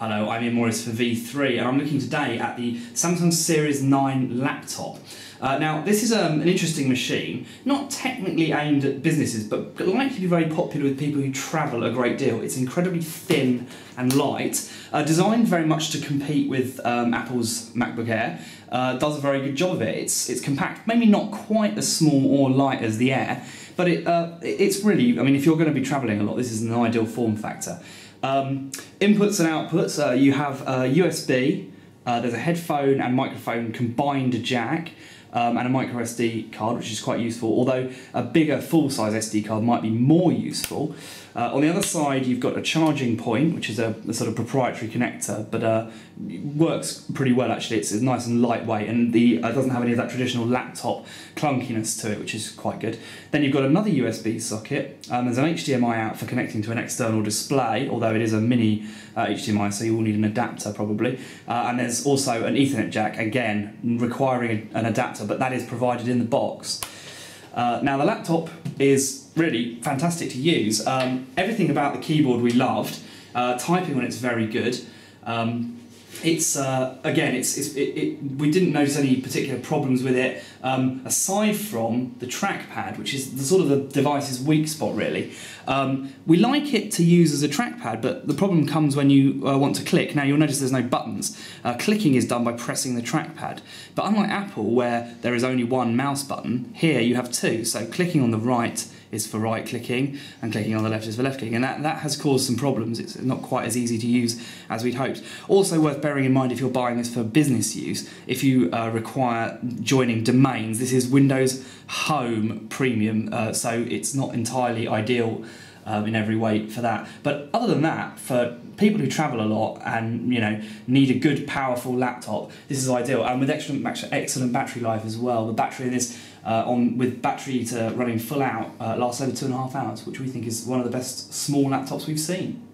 Hello, I'm Ian Morris for V3 and I'm looking today at the Samsung Series 9 laptop. Now this is an interesting machine, not technically aimed at businesses but likely to be very popular with people who travel a great deal. It's incredibly thin and light, designed very much to compete with Apple's MacBook Air. Does a very good job of it. It's compact, maybe not quite as small or light as the Air, but it's really, I mean, if you're going to be travelling a lot, this is an ideal form factor. Inputs and outputs, you have USB, there's a headphone and microphone combined jack, and a micro SD card, which is quite useful, although a bigger full-size SD card might be more useful. On the other side, you've got a charging point, which is a sort of proprietary connector, but works pretty well actually. It's nice and lightweight, and it doesn't have any of that traditional laptop clunkiness to it, which is quite good. Then you've got another USB socket. There's an HDMI out for connecting to an external display, although it is a mini HDMI, so you will need an adapter probably. And there's also an Ethernet jack, again requiring an adapter, but that is provided in the box. Now the laptop is really fantastic to use. Everything about the keyboard we loved. Typing on it's very good. We didn't notice any particular problems with it, aside from the trackpad, which is the sort of the device's weak spot really. We like it to use as a trackpad, but the problem comes when you want to click. Now you'll notice there's no buttons. Clicking is done by pressing the trackpad, but unlike Apple where there is only one mouse button, here you have two, so clicking on the right is for right clicking and clicking on the left is for left clicking, and that has caused some problems. It's not quite as easy to use as we'd hoped. Also worth bearing in mind if you're buying this for business use, if you require joining domains, this is Windows Home Premium, so it's not entirely ideal in every way for that. But other than that, for people who travel a lot and need a good powerful laptop, this is ideal, and with excellent battery life as well. The battery in this with battery to running full out lasts over 2.5 hours, which we think is one of the best small laptops we've seen.